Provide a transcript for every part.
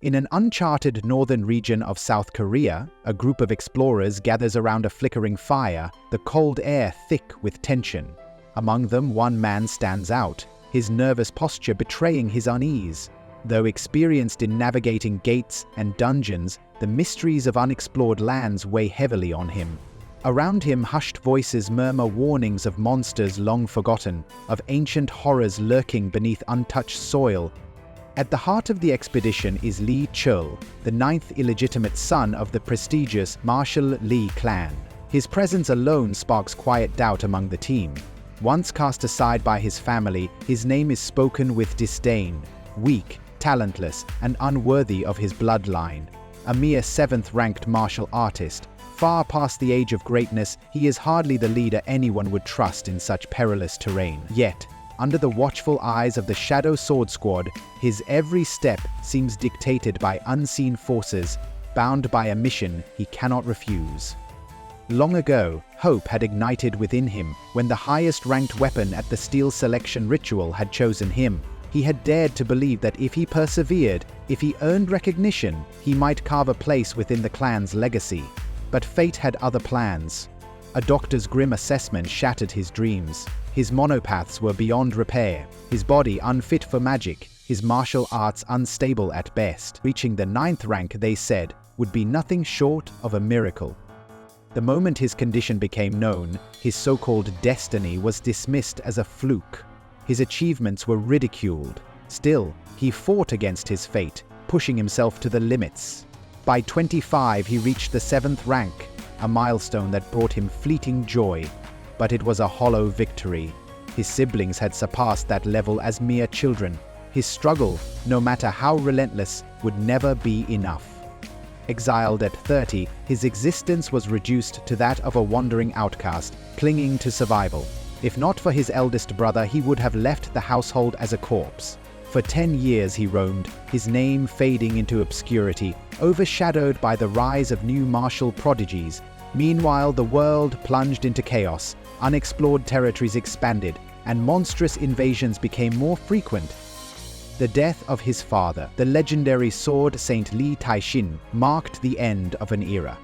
In an uncharted northern region of South Korea, a group of explorers gathers around a flickering fire, the cold air thick with tension. Among them, one man stands out, his nervous posture betraying his unease. Though experienced in navigating gates and dungeons, the mysteries of unexplored lands weigh heavily on him. Around him, hushed voices murmur warnings of monsters long forgotten, of ancient horrors lurking beneath untouched soil. At the heart of the expedition is Lee Chul, the ninth illegitimate son of the prestigious Marshall Lee clan. His presence alone sparks quiet doubt among the team. Once cast aside by his family, his name is spoken with disdain. Weak, talentless, and unworthy of his bloodline. A mere 7th-ranked martial artist, far past the age of greatness, he is hardly the leader anyone would trust in such perilous terrain. Yet, under the watchful eyes of the Shadow Sword Squad, his every step seems dictated by unseen forces, bound by a mission he cannot refuse. Long ago, hope had ignited within him when the highest-ranked weapon at the Steel Selection Ritual had chosen him. He had dared to believe that if he persevered, if he earned recognition, he might carve a place within the clan's legacy. But fate had other plans. A doctor's grim assessment shattered his dreams. His monopaths were beyond repair, his body unfit for magic, his martial arts unstable at best. Reaching the 9th rank, they said, would be nothing short of a miracle. The moment his condition became known, his so-called destiny was dismissed as a fluke. His achievements were ridiculed. Still, he fought against his fate, pushing himself to the limits. By 25, he reached the 7th rank, a milestone that brought him fleeting joy. But it was a hollow victory. His siblings had surpassed that level as mere children. His struggle, no matter how relentless, would never be enough. Exiled at 30, his existence was reduced to that of a wandering outcast, clinging to survival. If not for his eldest brother, he would have left the household as a corpse. For 10 years he roamed, his name fading into obscurity, overshadowed by the rise of new martial prodigies. Meanwhile, the world plunged into chaos, unexplored territories expanded, and monstrous invasions became more frequent. The death of his father, the legendary sword Saint Li Taixin, marked the end of an era.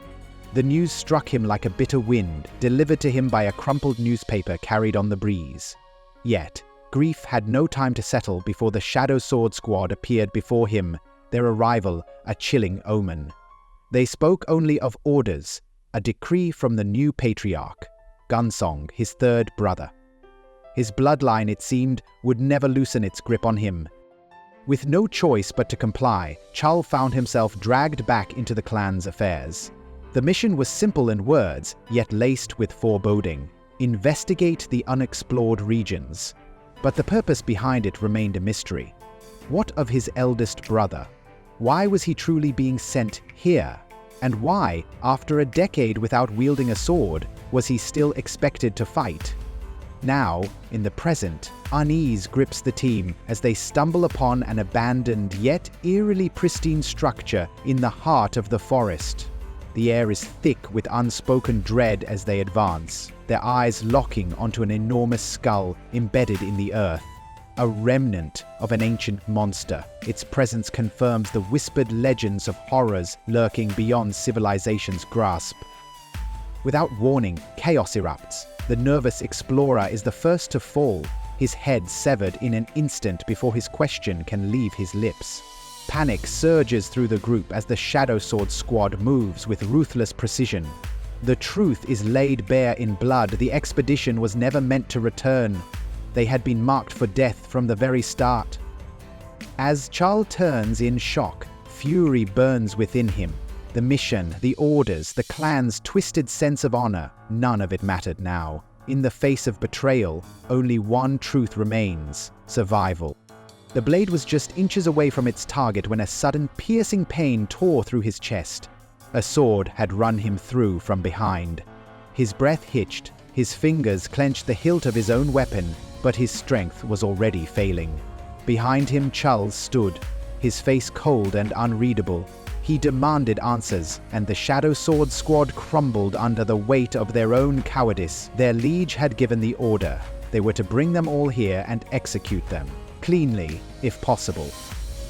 The news struck him like a bitter wind, delivered to him by a crumpled newspaper carried on the breeze. Yet, grief had no time to settle before the Shadow Sword Squad appeared before him, their arrival a chilling omen. They spoke only of orders, a decree from the new patriarch, Gunsong, his 3rd brother. His bloodline, it seemed, would never loosen its grip on him. With no choice but to comply, Chul found himself dragged back into the clan's affairs. The mission was simple in words, yet laced with foreboding. Investigate the unexplored regions. But the purpose behind it remained a mystery. What of his eldest brother? Why was he truly being sent here? And why, after a decade without wielding a sword, was he still expected to fight? Now, in the present, unease grips the team as they stumble upon an abandoned yet eerily pristine structure in the heart of the forest. The air is thick with unspoken dread as they advance, their eyes locking onto an enormous skull embedded in the earth. A remnant of an ancient monster, its presence confirms the whispered legends of horrors lurking beyond civilization's grasp. Without warning, chaos erupts. The nervous explorer is the first to fall, his head severed in an instant before his question can leave his lips. Panic surges through the group as the Shadow Sword Squad moves with ruthless precision. The truth is laid bare in blood. The expedition was never meant to return. They had been marked for death from the very start. As Chul turns in shock, fury burns within him. The mission, the orders, the clan's twisted sense of honor, none of it mattered now. In the face of betrayal, only one truth remains: survival. The blade was just inches away from its target when a sudden piercing pain tore through his chest. A sword had run him through from behind. His breath hitched, his fingers clenched the hilt of his own weapon, but his strength was already failing. Behind him Chul stood, his face cold and unreadable. He demanded answers, and the Shadow Sword Squad crumbled under the weight of their own cowardice. Their liege had given the order. They were to bring them all here and execute them, cleanly, if possible.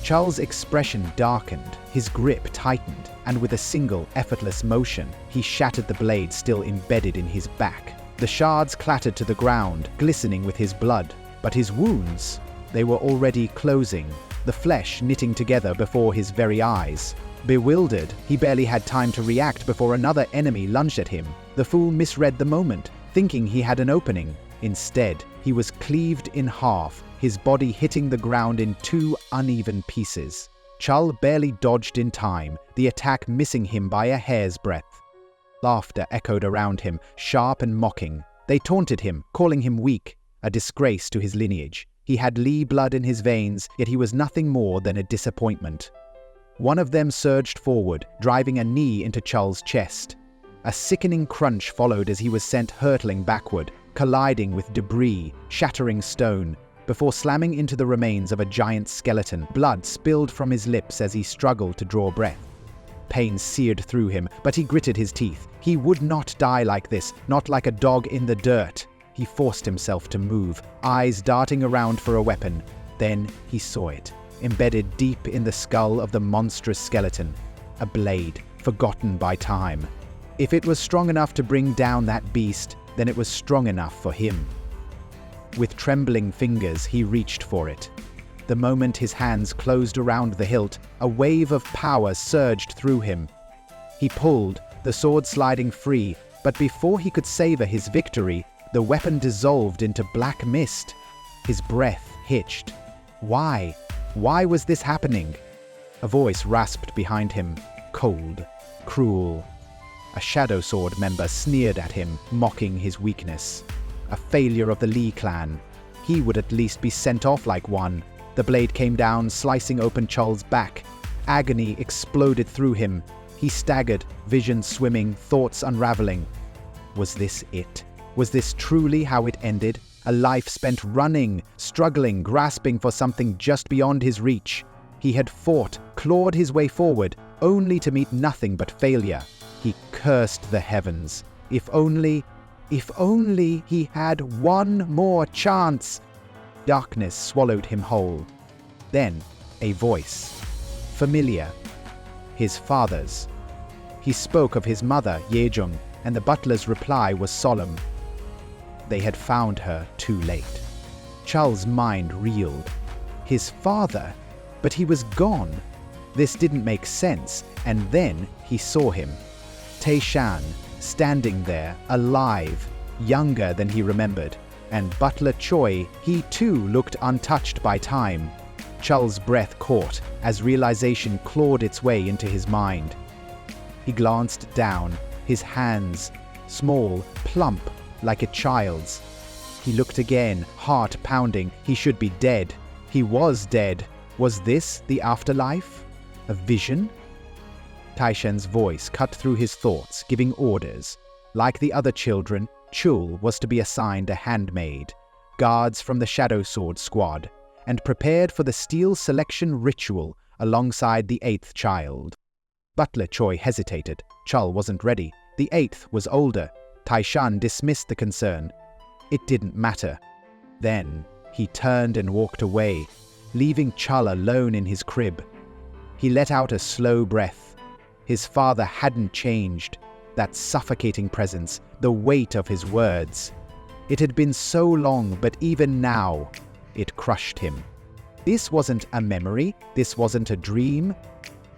Charles' expression darkened, his grip tightened, and with a single, effortless motion, he shattered the blade still embedded in his back. The shards clattered to the ground, glistening with his blood. But his wounds, they were already closing, the flesh knitting together before his very eyes. Bewildered, he barely had time to react before another enemy lunged at him. The fool misread the moment, thinking he had an opening. Instead, he was cleaved in half, his body hitting the ground in two uneven pieces. Chul barely dodged in time, the attack missing him by a hair's breadth. Laughter echoed around him, sharp and mocking. They taunted him, calling him weak, a disgrace to his lineage. He had Lee blood in his veins, yet he was nothing more than a disappointment. One of them surged forward, driving a knee into Chul's chest. A sickening crunch followed as he was sent hurtling backward, colliding with debris, shattering stone, before slamming into the remains of a giant skeleton. Blood spilled from his lips as he struggled to draw breath. Pain seared through him, but he gritted his teeth. He would not die like this, not like a dog in the dirt. He forced himself to move, eyes darting around for a weapon. Then he saw it, embedded deep in the skull of the monstrous skeleton. A blade, forgotten by time. If it was strong enough to bring down that beast, then it was strong enough for him. With trembling fingers, he reached for it. The moment his hands closed around the hilt, a wave of power surged through him. He pulled, the sword sliding free, but before he could savor his victory, the weapon dissolved into black mist. His breath hitched. Why? Why was this happening? A voice rasped behind him, cold, cruel. A shadow sword member sneered at him, mocking his weakness. A failure of the Lee clan. He would at least be sent off like one. The blade came down, slicing open Chul's back. Agony exploded through him. He staggered, vision swimming, thoughts unraveling. Was this it? Was this truly how it ended? A life spent running, struggling, grasping for something just beyond his reach. He had fought, clawed his way forward, only to meet nothing but failure. He cursed the heavens. If only he had one more chance. Darkness swallowed him whole. Then, a voice. Familiar. His father's. He spoke of his mother, Yejung, and the butler's reply was solemn. They had found her too late. Chul's mind reeled. His father? But he was gone. This didn't make sense, and then he saw him. Taishan, standing there, alive, younger than he remembered, and Butler Choi, he too looked untouched by time. Chul's breath caught as realization clawed its way into his mind. He glanced down, his hands, small, plump, like a child's. He looked again, heart pounding. He should be dead. He was dead. Was this the afterlife? A vision? Taishan's voice cut through his thoughts, giving orders. Like the other children, Chul was to be assigned a handmaid, guards from the Shadow Sword Squad, and prepared for the steel selection ritual alongside the 8th child. Butler Choi hesitated. Chul wasn't ready. The 8th was older. Taishan dismissed the concern. It didn't matter. Then he turned and walked away, leaving Chul alone in his crib. He let out a slow breath. His father hadn't changed. That suffocating presence, the weight of his words. It had been so long, but even now, it crushed him. This wasn't a memory. This wasn't a dream.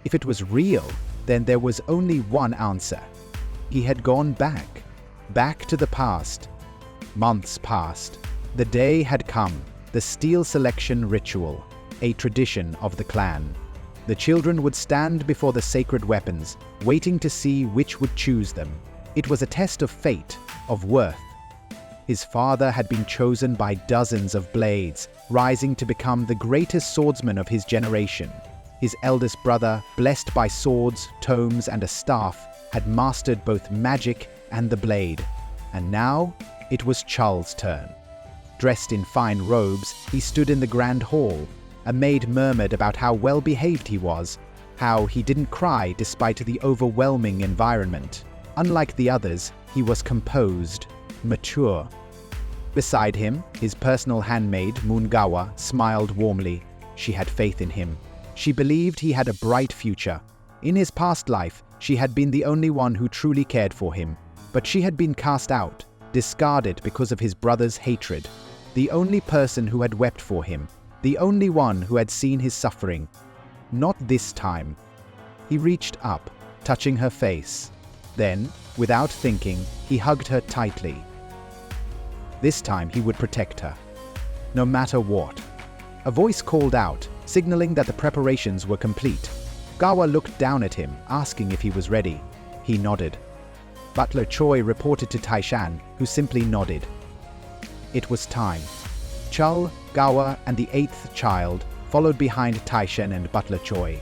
If it was real, then there was only one answer. He had gone back. Back to the past. Months passed. The day had come. The steel selection ritual, a tradition of the clan. The children would stand before the sacred weapons, waiting to see which would choose them. It was a test of fate, of worth. His father had been chosen by dozens of blades, rising to become the greatest swordsman of his generation. His eldest brother, blessed by swords, tomes, and a staff, had mastered both magic and the blade. And now, it was Chul's turn. Dressed in fine robes, he stood in the grand hall. A maid murmured about how well-behaved he was, how he didn't cry despite the overwhelming environment. Unlike the others, he was composed, mature. Beside him, his personal handmaid, Mungawa, smiled warmly. She had faith in him. She believed he had a bright future. In his past life, she had been the only one who truly cared for him, but she had been cast out, discarded because of his brother's hatred. The only person who had wept for him, the only one who had seen his suffering. Not this time. He reached up, touching her face. Then, without thinking, he hugged her tightly. This time he would protect her, no matter what. A voice called out, signaling that the preparations were complete. Gawa looked down at him, asking if he was ready. He nodded. Butler Choi reported to Taishan, who simply nodded. It was time. Chul, Gawa, and the 8th child followed behind Taishan and Butler Choi.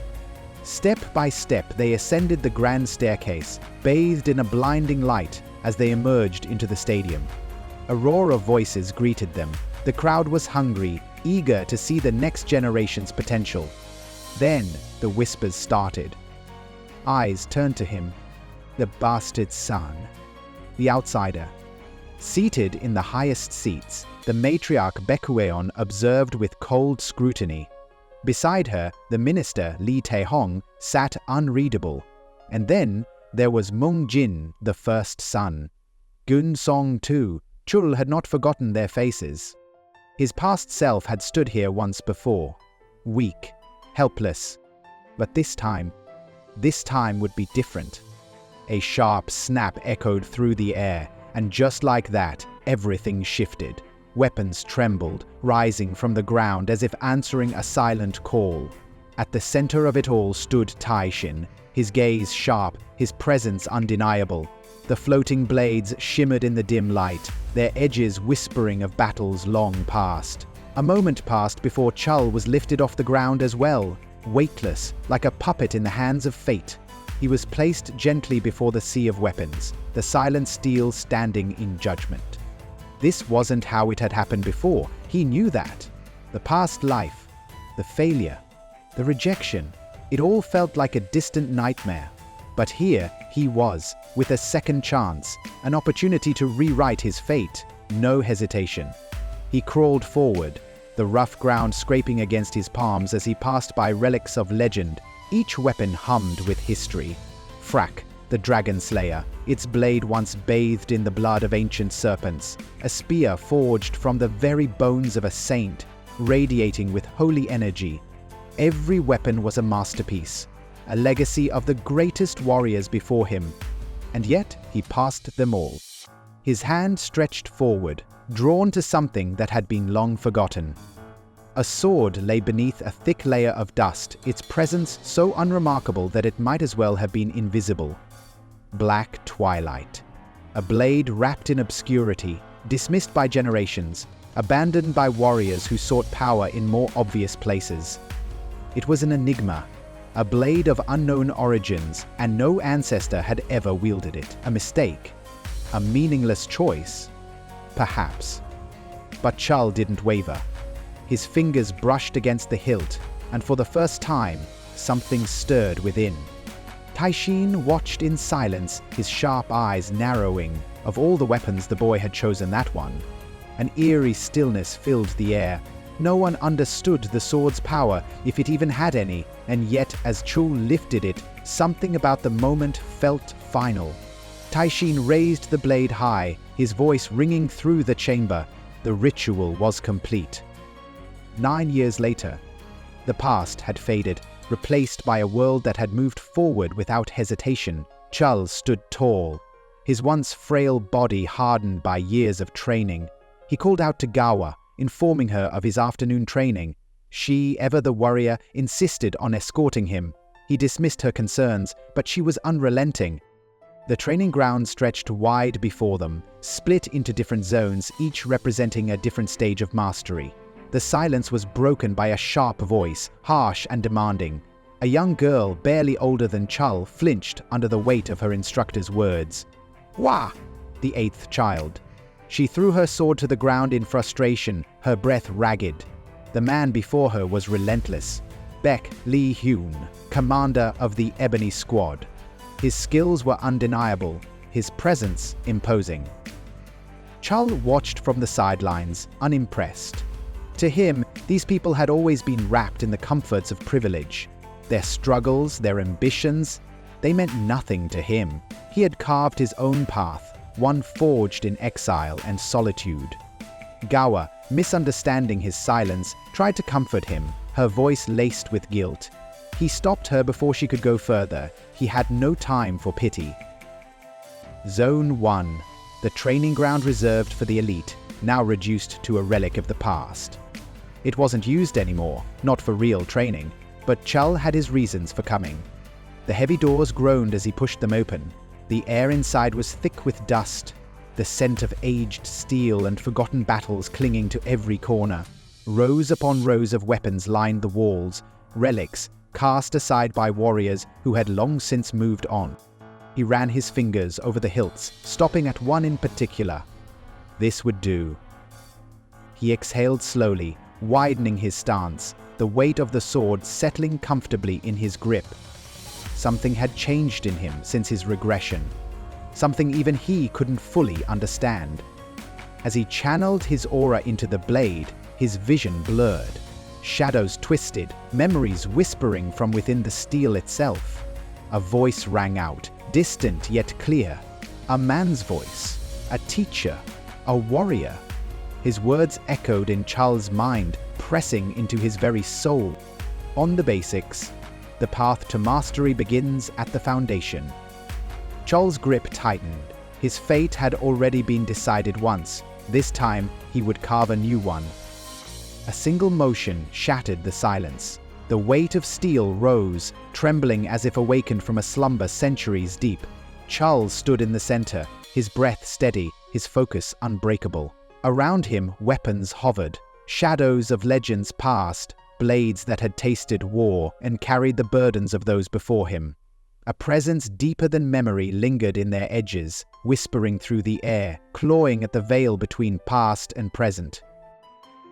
Step by step, they ascended the grand staircase, bathed in a blinding light as they emerged into the stadium. A roar of voices greeted them. The crowd was hungry, eager to see the next generation's potential. Then, the whispers started. Eyes turned to him. The bastard son. The outsider. Seated in the highest seats, the matriarch Baekueon observed with cold scrutiny. Beside her, the minister Lee Tae-hong sat unreadable. And then, there was Mung Jin, the first son. Gun Song too. Chul had not forgotten their faces. His past self had stood here once before. Weak. Helpless. But this time would be different. A sharp snap echoed through the air, and just like that, everything shifted. Weapons trembled, rising from the ground as if answering a silent call. At the center of it all stood Taishin, his gaze sharp, his presence undeniable. The floating blades shimmered in the dim light, their edges whispering of battles long past. A moment passed before Chul was lifted off the ground as well, weightless, like a puppet in the hands of fate. He was placed gently before the sea of weapons, the silent steel standing in judgment. This wasn't how it had happened before. He knew that. The past life, the failure, the rejection, it all felt like a distant nightmare. But here he was, with a second chance, an opportunity to rewrite his fate. No hesitation. He crawled forward, the rough ground scraping against his palms as he passed by relics of legend, each weapon hummed with history. Frak, the dragon slayer, its blade once bathed in the blood of ancient serpents, a spear forged from the very bones of a saint, radiating with holy energy. Every weapon was a masterpiece, a legacy of the greatest warriors before him. And yet he passed them all. His hand stretched forward, drawn to something that had been long forgotten. A sword lay beneath a thick layer of dust, its presence so unremarkable that it might as well have been invisible. Black twilight. A blade wrapped in obscurity, dismissed by generations, abandoned by warriors who sought power in more obvious places. It was an enigma, a blade of unknown origins, and no ancestor had ever wielded it. A mistake. A meaningless choice. Perhaps. But Chul didn't waver. His fingers brushed against the hilt, and for the first time, something stirred within. Taishin watched in silence, his sharp eyes narrowing. Of all the weapons, the boy had chosen that one. An eerie stillness filled the air. No one understood the sword's power, if it even had any, and yet as Chul lifted it, something about the moment felt final. Taishin raised the blade high, his voice ringing through the chamber. The ritual was complete. 9 years later, the past had faded, replaced by a world that had moved forward without hesitation. Chul stood tall, his once frail body hardened by years of training. He called out to Gawa, informing her of his afternoon training. She, ever the warrior, insisted on escorting him. He dismissed her concerns, but she was unrelenting. The training ground stretched wide before them, split into different zones, each representing a different stage of mastery. The silence was broken by a sharp voice, harsh and demanding. A young girl, barely older than Chul, flinched under the weight of her instructor's words. Wah! The 8th child. She threw her sword to the ground in frustration, her breath ragged. The man before her was relentless. Baek Lee Hyun, commander of the Ebony Squad. His skills were undeniable, his presence imposing. Chul watched from the sidelines, unimpressed. To him, these people had always been wrapped in the comforts of privilege. Their struggles, their ambitions, they meant nothing to him. He had carved his own path, one forged in exile and solitude. Gawa, misunderstanding his silence, tried to comfort him, her voice laced with guilt. He stopped her before she could go further. He had no time for pity. Zone 1. The training ground reserved for the elite, now reduced to a relic of the past. It wasn't used anymore, not for real training, but Chul had his reasons for coming. The heavy doors groaned as he pushed them open. The air inside was thick with dust, the scent of aged steel and forgotten battles clinging to every corner. Rows upon rows of weapons lined the walls, relics cast aside by warriors who had long since moved on. He ran his fingers over the hilts, stopping at one in particular. This would do. He exhaled slowly, widening his stance, the weight of the sword settling comfortably in his grip. Something had changed in him since his regression, something even he couldn't fully understand. As he channeled his aura into the blade, his vision blurred. Shadows twisted, memories whispering from within the steel itself. A voice rang out, distant yet clear. A man's voice, a teacher, a warrior. His words echoed in Chul's mind, pressing into his very soul. On the basics, the path to mastery begins at the foundation. Chul's grip tightened. His fate had already been decided once. This time, he would carve a new one. A single motion shattered the silence. The weight of steel rose, trembling as if awakened from a slumber centuries deep. Chul stood in the center, his breath steady, his focus unbreakable. Around him, weapons hovered, shadows of legends past, blades that had tasted war and carried the burdens of those before him. A presence deeper than memory lingered in their edges, whispering through the air, clawing at the veil between past and present.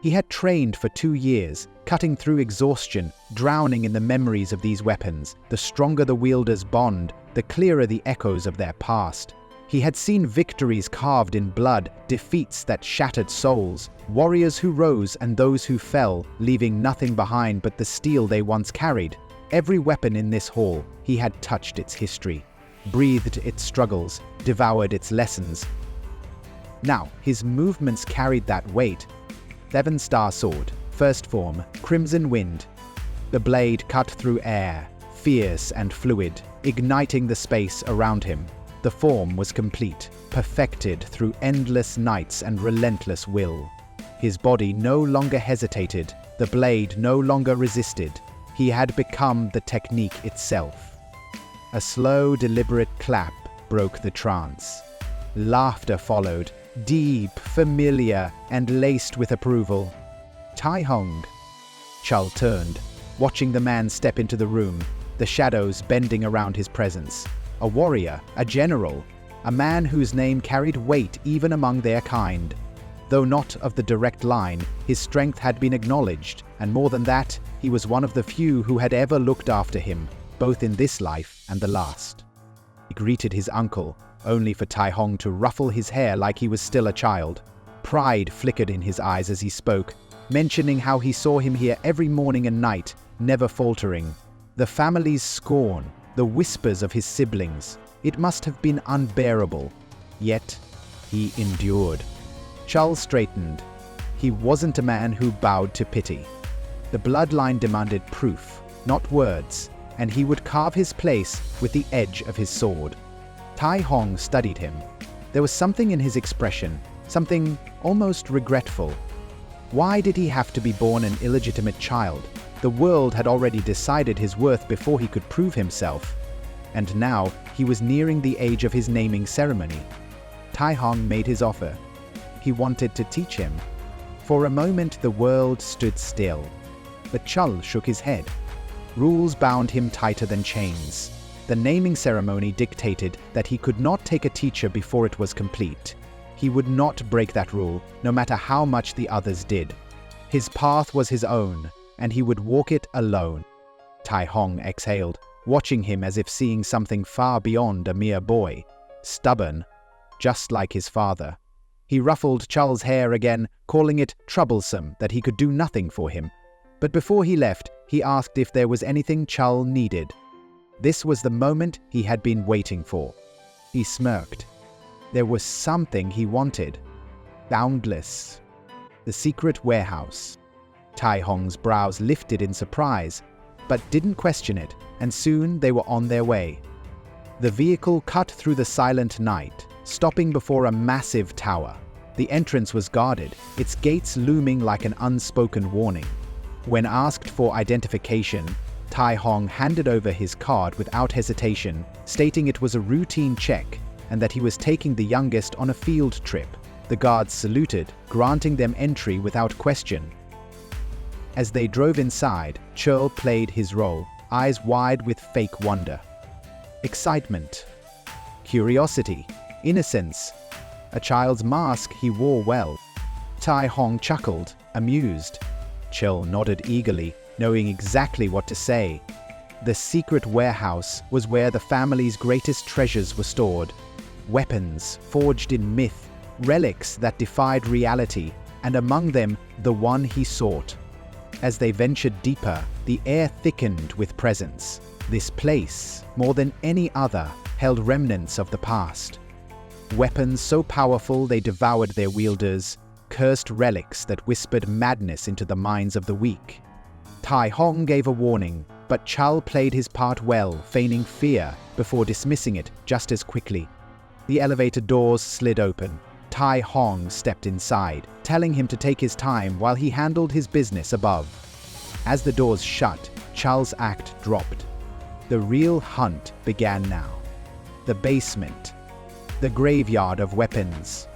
He had trained for 2 years, cutting through exhaustion, drowning in the memories of these weapons. The stronger the wielder's bond, the clearer the echoes of their past. He had seen victories carved in blood, defeats that shattered souls, warriors who rose and those who fell, leaving nothing behind but the steel they once carried. Every weapon in this hall, he had touched its history, breathed its struggles, devoured its lessons. Now, his movements carried that weight. 7-star sword, first form, crimson wind. The blade cut through air, fierce and fluid, igniting the space around him. The form was complete, perfected through endless nights and relentless will. His body no longer hesitated, the blade no longer resisted. He had become the technique itself. A slow, deliberate clap broke the trance. Laughter followed, deep, familiar, and laced with approval. Tai Hong. Chul turned, watching the man step into the room, the shadows bending around his presence. A warrior, a general, a man whose name carried weight even among their kind. Though not of the direct line, his strength had been acknowledged, and more than that, he was one of the few who had ever looked after him, both in this life and the last. He greeted his uncle, only for Tai Hong to ruffle his hair like he was still a child. Pride flickered in his eyes as he spoke, mentioning how he saw him here every morning and night, never faltering. The family's scorn, the whispers of his siblings, it must have been unbearable. Yet, he endured. Chul straightened. He wasn't a man who bowed to pity. The bloodline demanded proof, not words, and he would carve his place with the edge of his sword. Tai Hong studied him. There was something in his expression, something almost regretful. Why did he have to be born an illegitimate child? The world had already decided his worth before he could prove himself. And now, he was nearing the age of his naming ceremony. Tai Hong made his offer. He wanted to teach him. For a moment, the world stood still. But Chul shook his head. Rules bound him tighter than chains. The naming ceremony dictated that he could not take a teacher before it was complete. He would not break that rule, no matter how much the others did. His path was his own, and he would walk it alone. Tai Hong exhaled, watching him as if seeing something far beyond a mere boy, stubborn, just like his father. He ruffled Chul's hair again, calling it troublesome that he could do nothing for him. But before he left, he asked if there was anything Chul needed. This was the moment he had been waiting for. He smirked. There was something he wanted. Boundless. The secret warehouse. Tai Hong's brows lifted in surprise, but didn't question it, and soon they were on their way. The vehicle cut through the silent night, stopping before a massive tower. The entrance was guarded, its gates looming like an unspoken warning. When asked for identification, Tai Hong handed over his card without hesitation, stating it was a routine check and that he was taking the youngest on a field trip. The guards saluted, granting them entry without question. As they drove inside, Chul played his role, eyes wide with fake wonder. Excitement. Curiosity. Innocence. A child's mask he wore well. Tai Hong chuckled, amused. Chul nodded eagerly, knowing exactly what to say. The secret warehouse was where the family's greatest treasures were stored. Weapons forged in myth, relics that defied reality, and among them, the one he sought. As they ventured deeper, the air thickened with presence. This place, more than any other, held remnants of the past. Weapons so powerful they devoured their wielders, cursed relics that whispered madness into the minds of the weak. Tai Hong gave a warning, but Chul played his part well, feigning fear before dismissing it just as quickly. The elevator doors slid open. Tai Hong stepped inside, telling him to take his time while he handled his business above. As the doors shut, Chul's act dropped. The real hunt began now. The basement. The graveyard of weapons.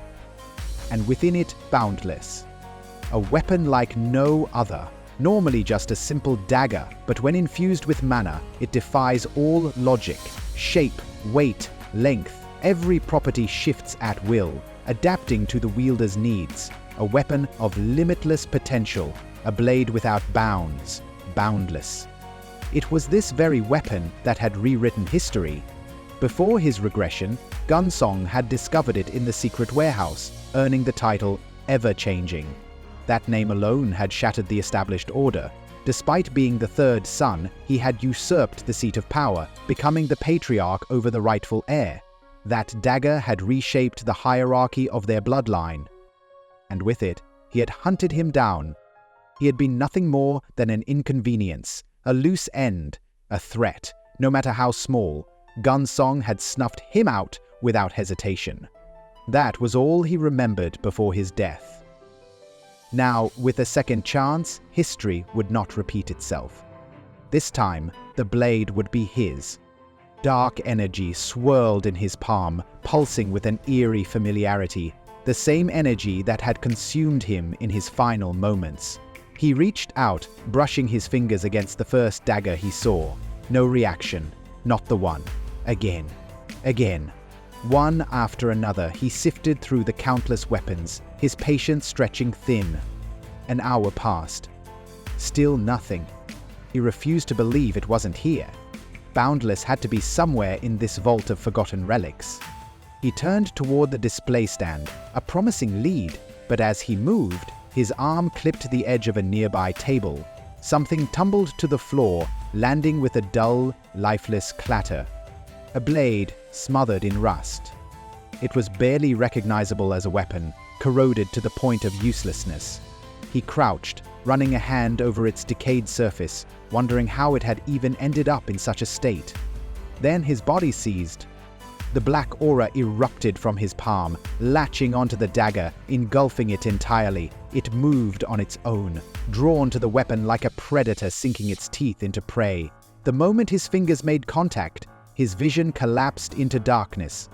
And within it, boundless. A weapon like no other. Normally just a simple dagger, but when infused with mana, it defies all logic. Shape, weight, length, every property shifts at will, adapting to the wielder's needs. A weapon of limitless potential, a blade without bounds, boundless. It was this very weapon that had rewritten history. Before his regression, Gunsong had discovered it in the secret warehouse, earning the title Ever-Changing. That name alone had shattered the established order. Despite being the third son, he had usurped the seat of power, becoming the patriarch over the rightful heir. That dagger had reshaped the hierarchy of their bloodline. And with it, he had hunted him down. He had been nothing more than an inconvenience, a loose end, a threat. No matter how small, Gunsong had snuffed him out without hesitation. That was all he remembered before his death. Now, with a second chance, history would not repeat itself. This time, the blade would be his. Dark energy swirled in his palm, pulsing with an eerie familiarity, the same energy that had consumed him in his final moments. He reached out, brushing his fingers against the first dagger he saw. No reaction. Not the one. Again. Again. One after another, he sifted through the countless weapons, his patience stretching thin. An hour passed. Still nothing. He refused to believe it wasn't here. Boundless had to be somewhere in this vault of forgotten relics. He turned toward the display stand, a promising lead, but as he moved, his arm clipped the edge of a nearby table. Something tumbled to the floor, landing with a dull, lifeless clatter. A blade smothered in rust. It was barely recognizable as a weapon, corroded to the point of uselessness. He crouched, running a hand over its decayed surface, wondering how it had even ended up in such a state. Then his body seized. The black aura erupted from his palm, latching onto the dagger, engulfing it entirely. It moved on its own, drawn to the weapon like a predator sinking its teeth into prey. The moment his fingers made contact, his vision collapsed into darkness.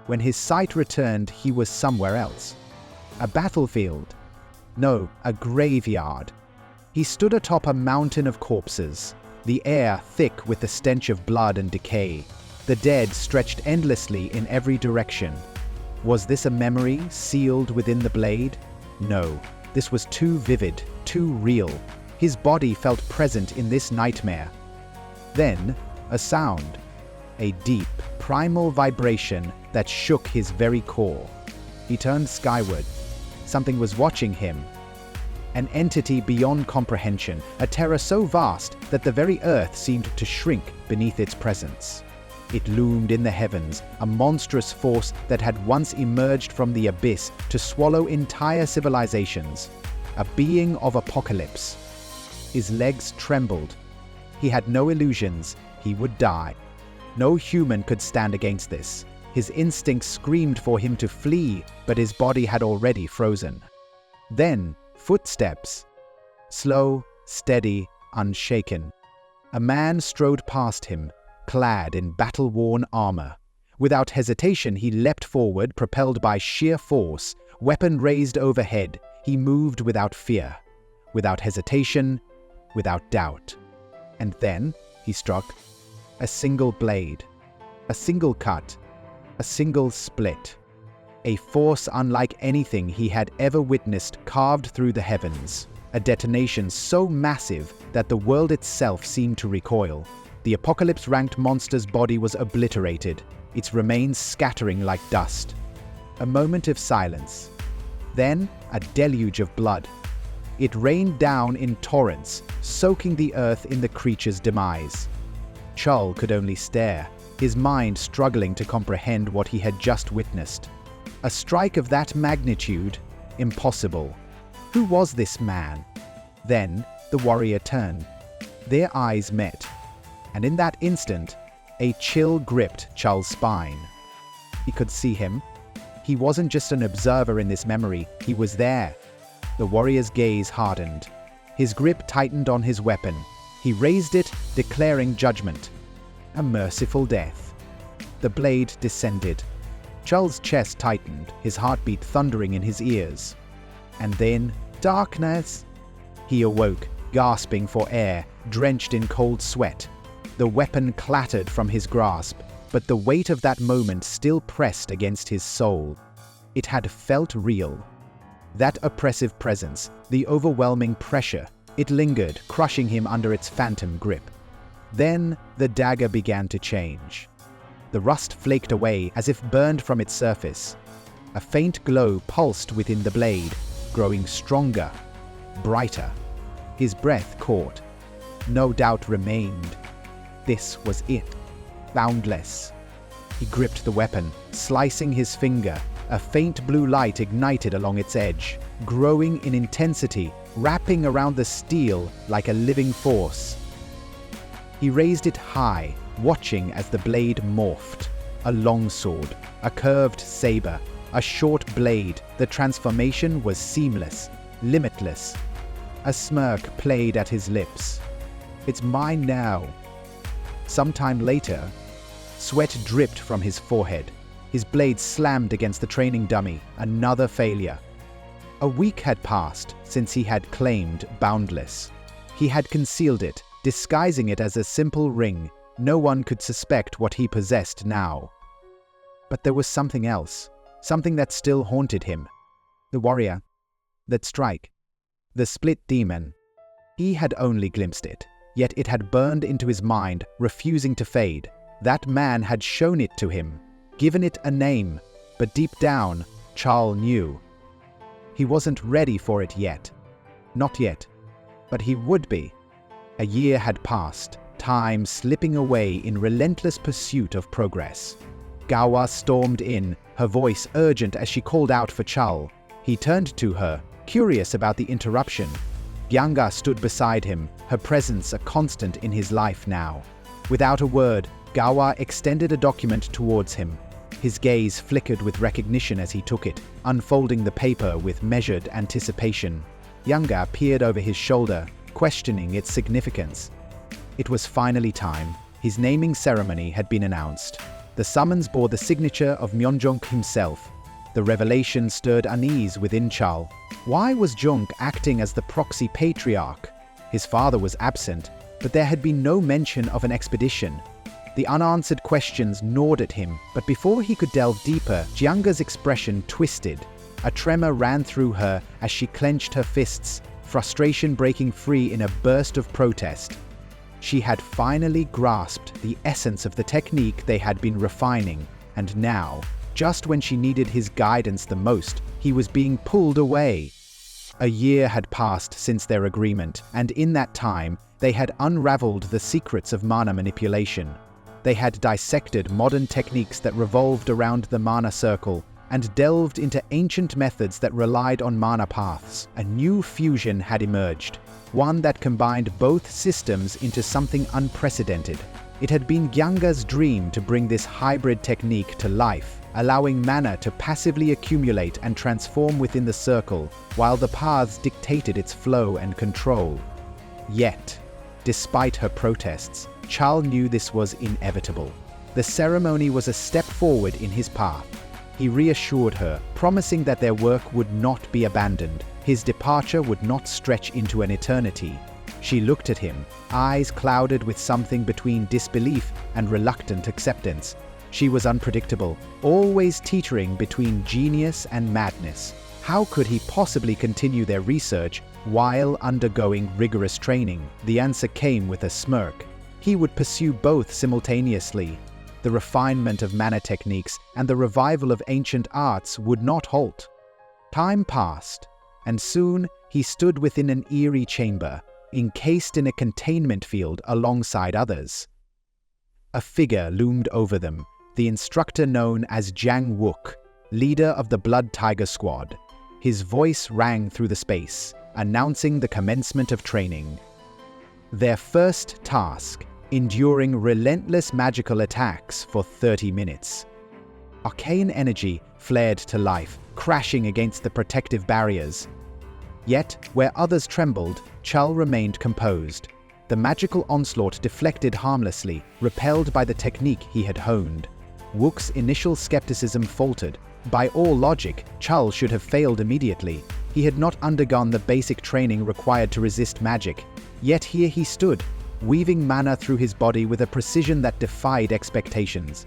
When his sight returned, he was somewhere else. A battlefield. No, a graveyard. He stood atop a mountain of corpses, the air thick with the stench of blood and decay. The dead stretched endlessly in every direction. Was this a memory sealed within the blade? No, this was too vivid, too real. His body felt present in this nightmare. Then, a sound. A deep, primal vibration that shook his very core. He turned skyward. Something was watching him. An entity beyond comprehension, a terror so vast that the very earth seemed to shrink beneath its presence. It loomed in the heavens, a monstrous force that had once emerged from the abyss to swallow entire civilizations. A being of apocalypse. His legs trembled. He had no illusions. He would die. No human could stand against this. His instincts screamed for him to flee, but his body had already frozen. Then, footsteps. Slow, steady, unshaken. A man strode past him, clad in battle-worn armor. Without hesitation, he leapt forward, propelled by sheer force, weapon raised overhead. He moved without fear, without hesitation, without doubt. And then he struck. A single blade, a single cut, a single split. A force unlike anything he had ever witnessed carved through the heavens. A detonation so massive that the world itself seemed to recoil. The apocalypse-ranked monster's body was obliterated, its remains scattering like dust. A moment of silence. Then a deluge of blood. It rained down in torrents, soaking the earth in the creature's demise. Chul could only stare, his mind struggling to comprehend what he had just witnessed. A strike of that magnitude? Impossible. Who was this man? Then the warrior turned. Their eyes met, and in that instant, a chill gripped Chul's spine. He could see him. He wasn't just an observer in this memory, he was there. The warrior's gaze hardened. His grip tightened on his weapon. He raised it, declaring judgment. A merciful death. The blade descended. Chul's chest tightened, his heartbeat thundering in his ears. And then, darkness! He awoke, gasping for air, drenched in cold sweat. The weapon clattered from his grasp, but the weight of that moment still pressed against his soul. It had felt real. That oppressive presence, the overwhelming pressure, it lingered, crushing him under its phantom grip. Then the dagger began to change. The rust flaked away as if burned from its surface. A faint glow pulsed within the blade, growing stronger, brighter. His breath caught. No doubt remained. This was it. Boundless. He gripped the weapon, slicing his finger. A faint blue light ignited along its edge, growing in intensity, wrapping around the steel like a living force. He raised it high, watching as the blade morphed. A longsword, a curved saber, a short blade. The transformation was seamless, limitless. A smirk played at his lips. It's mine now. Sometime later, sweat dripped from his forehead. His blade slammed against the training dummy, another failure. A week had passed since he had claimed Boundless. He had concealed it, disguising it as a simple ring. No one could suspect what he possessed now. But there was something else, something that still haunted him. The warrior, that strike, the split demon. He had only glimpsed it, yet it had burned into his mind, refusing to fade. That man had shown it to him, given it a name, but deep down, Chul knew. He wasn't ready for it yet. Not yet. But he would be. A year had passed, time slipping away in relentless pursuit of progress. Gawa stormed in, her voice urgent as she called out for Chul. He turned to her, curious about the interruption. Gyanga stood beside him, her presence a constant in his life now. Without a word, Gawa extended a document towards him. His gaze flickered with recognition as he took it, unfolding the paper with measured anticipation. Gyanga peered over his shoulder, questioning its significance. It was finally time. His naming ceremony had been announced. The summons bore the signature of Myeonjong himself. The revelation stirred unease within Chul. Why was Jung acting as the proxy patriarch? His father was absent, but there had been no mention of an expedition. The unanswered questions gnawed at him, but before he could delve deeper, Jianga's expression twisted. A tremor ran through her as she clenched her fists, frustration breaking free in a burst of protest. She had finally grasped the essence of the technique they had been refining, and now, Just when she needed his guidance the most, he was being pulled away. A year had passed since their agreement, and in that time, they had unraveled the secrets of mana manipulation. They had dissected modern techniques that revolved around the mana circle, and delved into ancient methods that relied on mana paths. A new fusion had emerged, one that combined both systems into something unprecedented. It had been Gyanga's dream to bring this hybrid technique to life, allowing mana to passively accumulate and transform within the circle, while the paths dictated its flow and control. Yet, despite her protests, Chal knew this was inevitable. The ceremony was a step forward in his path. He reassured her, promising that their work would not be abandoned. His departure would not stretch into an eternity. She looked at him, eyes clouded with something between disbelief and reluctant acceptance. She was unpredictable, always teetering between genius and madness. How could he possibly continue their research while undergoing rigorous training? The answer came with a smirk. He would pursue both simultaneously. The refinement of mana techniques and the revival of ancient arts would not halt. Time passed, and soon he stood within an eerie chamber, encased in a containment field alongside others. A figure loomed over them, the instructor known as Jang Wook, leader of the Blood Tiger Squad. His voice rang through the space, announcing the commencement of training. Their first task, enduring relentless magical attacks for 30 minutes. Arcane energy flared to life, crashing against the protective barriers. Yet, where others trembled, Chal remained composed. The magical onslaught deflected harmlessly, repelled by the technique he had honed. Wook's initial skepticism faltered. By all logic, Chal should have failed immediately. He had not undergone the basic training required to resist magic. Yet here he stood, weaving mana through his body with a precision that defied expectations.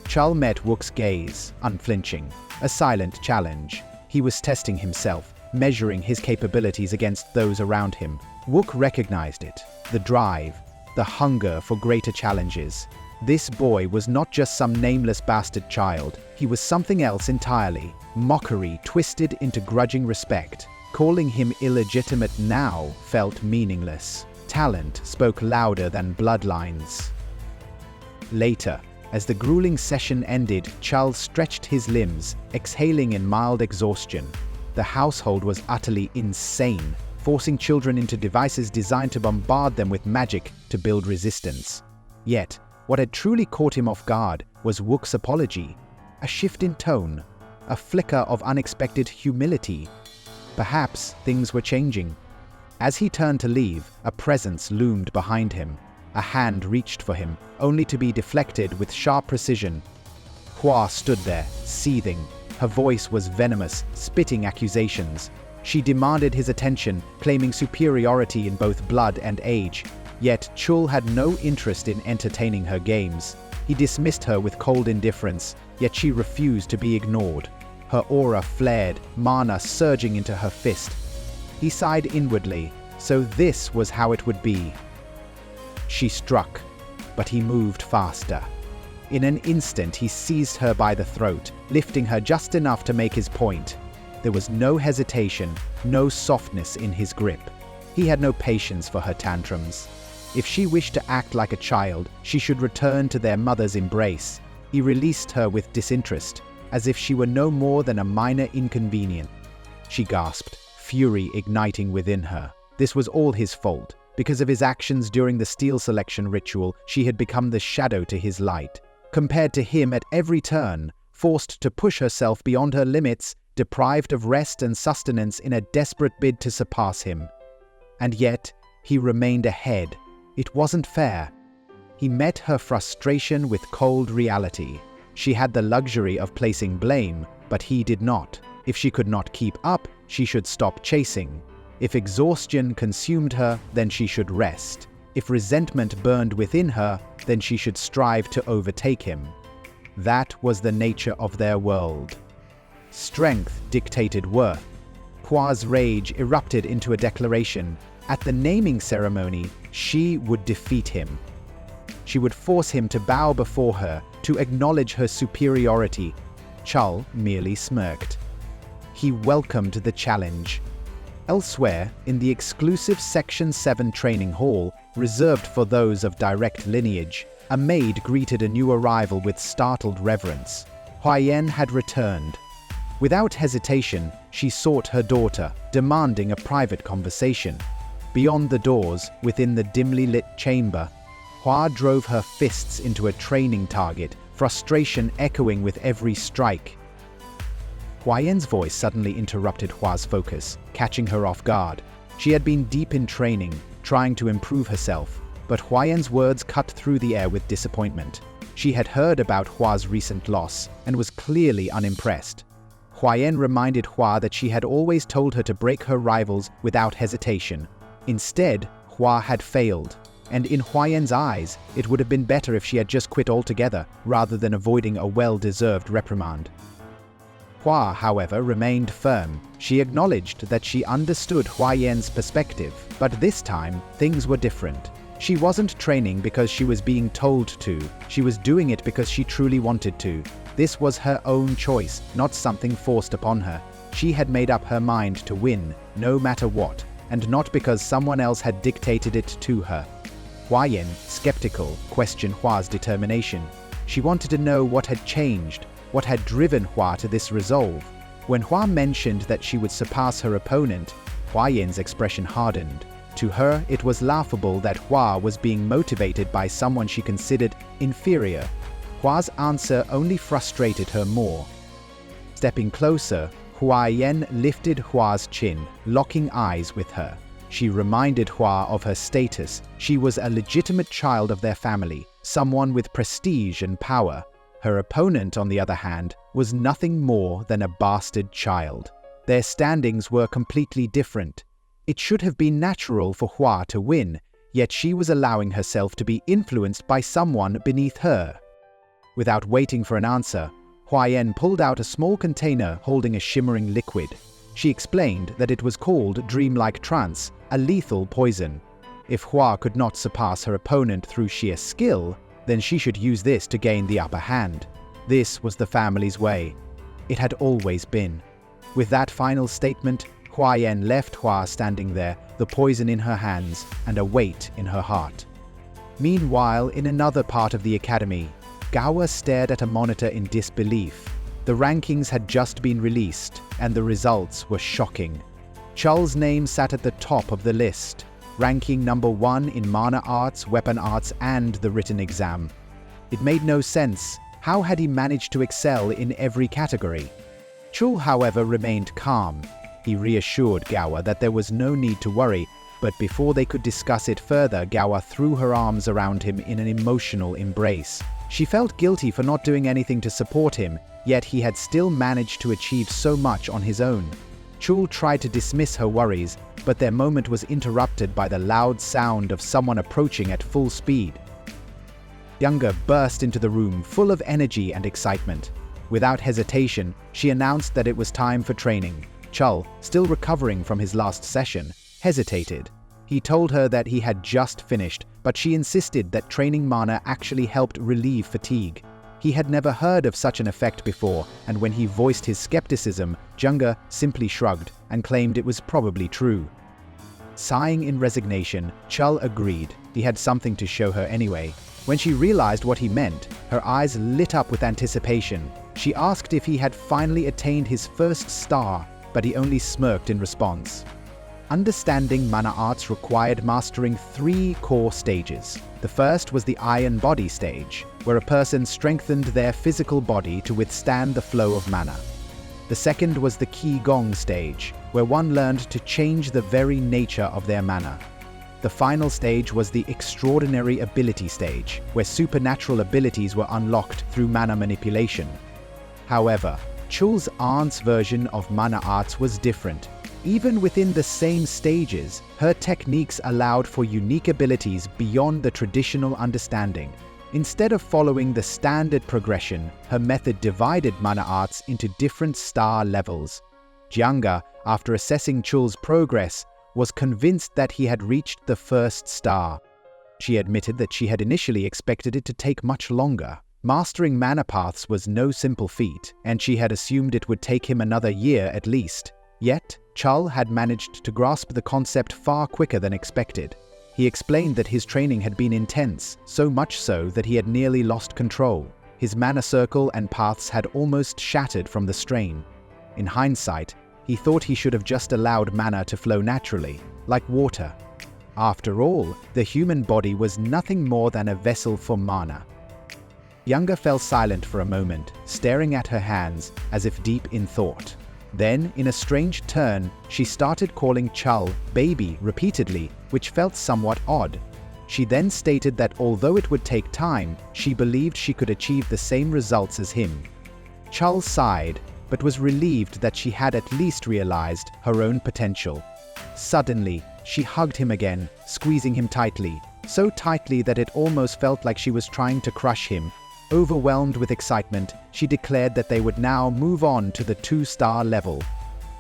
Chal met Wook's gaze, unflinching, a silent challenge. He was testing himself, measuring his capabilities against those around him. Wook recognized it, the drive, the hunger for greater challenges. This boy was not just some nameless bastard child, he was something else entirely. Mockery twisted into grudging respect. Calling him illegitimate now felt meaningless. Talent spoke louder than bloodlines. Later, as the grueling session ended, Chal stretched his limbs, exhaling in mild exhaustion. The household was utterly insane, forcing children into devices designed to bombard them with magic to build resistance. Yet, what had truly caught him off guard was Wook's apology. A shift in tone, a flicker of unexpected humility. Perhaps things were changing. As he turned to leave, a presence loomed behind him. A hand reached for him, only to be deflected with sharp precision. Hua stood there, seething. Her voice was venomous, spitting accusations. She demanded his attention, claiming superiority in both blood and age. Yet Chul had no interest in entertaining her games. He dismissed her with cold indifference, yet she refused to be ignored. Her aura flared, mana surging into her fist. He sighed inwardly, so this was how it would be. She struck, but he moved faster. In an instant, he seized her by the throat, lifting her just enough to make his point. There was no hesitation, no softness in his grip. He had no patience for her tantrums. If she wished to act like a child, she should return to their mother's embrace. He released her with disinterest, as if she were no more than a minor inconvenience. She gasped, fury igniting within her. This was all his fault. Because of his actions during the steel selection ritual, she had become the shadow to his light. Compared to him at every turn, forced to push herself beyond her limits, deprived of rest and sustenance in a desperate bid to surpass him. And yet, he remained ahead. It wasn't fair. He met her frustration with cold reality. She had the luxury of placing blame, but he did not. If she could not keep up, she should stop chasing. If exhaustion consumed her, then she should rest. If resentment burned within her, then she should strive to overtake him. That was the nature of their world. Strength dictated worth. Hua's rage erupted into a declaration. At the naming ceremony, she would defeat him. She would force him to bow before her, to acknowledge her superiority. Chul merely smirked. He welcomed the challenge. Elsewhere, in the exclusive Section 7 training hall, reserved for those of direct lineage, a maid greeted a new arrival with startled reverence. Huayan had returned. Without hesitation, she sought her daughter, demanding a private conversation. Beyond the doors, within the dimly lit chamber, Hua drove her fists into a training target, frustration echoing with every strike. Huayan's voice suddenly interrupted Hua's focus, catching her off guard. She had been deep in training, trying to improve herself, but Huayan's words cut through the air with disappointment. She had heard about Hua's recent loss and was clearly unimpressed. Huayan reminded Hua that she had always told her to break her rivals without hesitation. Instead, Hua had failed, and in Huayan's eyes, it would have been better if she had just quit altogether rather than avoiding a well-deserved reprimand. Hua, however, remained firm. She acknowledged that she understood Huayan's perspective, but this time, things were different. She wasn't training because she was being told to, she was doing it because she truly wanted to. This was her own choice, not something forced upon her. She had made up her mind to win, no matter what, and not because someone else had dictated it to her. Huayan, skeptical, questioned Hua's determination. She wanted to know what had changed, what had driven Hua to this resolve. When Hua mentioned that she would surpass her opponent, Huayan's expression hardened. To her, it was laughable that Hua was being motivated by someone she considered inferior. Hua's answer only frustrated her more. Stepping closer, Huayan lifted Hua's chin, locking eyes with her. She reminded Hua of her status. She was a legitimate child of their family, someone with prestige and power. Her opponent, on the other hand, was nothing more than a bastard child. Their standings were completely different. It should have been natural for Hua to win, yet she was allowing herself to be influenced by someone beneath her. Without waiting for an answer, Huayan pulled out a small container holding a shimmering liquid. She explained that it was called dreamlike trance, a lethal poison. If Hua could not surpass her opponent through sheer skill, then she should use this to gain the upper hand. This was the family's way. It had always been. With that final statement, Huayan left Hua standing there, the poison in her hands and a weight in her heart. Meanwhile, in another part of the academy, Gawa stared at a monitor in disbelief. The rankings had just been released, and the results were shocking. Chul's name sat at the top of the list, ranking number 1 in mana arts, weapon arts, and the written exam. It made no sense. How had he managed to excel in every category? Chul, however, remained calm. He reassured Gawa that there was no need to worry, but before they could discuss it further, Gawa threw her arms around him in an emotional embrace. She felt guilty for not doing anything to support him, yet he had still managed to achieve so much on his own. Chul tried to dismiss her worries, but their moment was interrupted by the loud sound of someone approaching at full speed. Younger burst into the room, full of energy and excitement. Without hesitation, she announced that it was time for training. Chul, still recovering from his last session, hesitated. He told her that he had just finished, but she insisted that training mana actually helped relieve fatigue. He had never heard of such an effect before, and when he voiced his skepticism, Junga simply shrugged and claimed it was probably true. Sighing in resignation, Chul agreed. He had something to show her anyway. When she realized what he meant, her eyes lit up with anticipation. She asked if he had finally attained his first star, but he only smirked in response. Understanding mana arts required mastering 3 core stages. The first was the Iron Body stage, where a person strengthened their physical body to withstand the flow of mana. The second was the Qi Gong stage, where one learned to change the very nature of their mana. The final stage was the Extraordinary Ability stage, where supernatural abilities were unlocked through mana manipulation. However, Chul's aunt's version of mana arts was different. Even within the same stages, her techniques allowed for unique abilities beyond the traditional understanding. Instead of following the standard progression, her method divided mana arts into different star levels. Jianga, after assessing Chul's progress, was convinced that he had reached the first star. She admitted that she had initially expected it to take much longer. Mastering mana paths was no simple feat, and she had assumed it would take him another year at least. Yet, Chul had managed to grasp the concept far quicker than expected. He explained that his training had been intense, so much so that he had nearly lost control. His mana circle and paths had almost shattered from the strain. In hindsight, he thought he should have just allowed mana to flow naturally, like water. After all, the human body was nothing more than a vessel for mana. Younger fell silent for a moment, staring at her hands as if deep in thought. Then, in a strange turn, she started calling Chul baby repeatedly, which felt somewhat odd. She then stated that although it would take time, she believed she could achieve the same results as him. Chul sighed, but was relieved that she had at least realized her own potential. Suddenly, she hugged him again, squeezing him tightly, so tightly that it almost felt like she was trying to crush him. Overwhelmed with excitement, she declared that they would now move on to the 2-star level.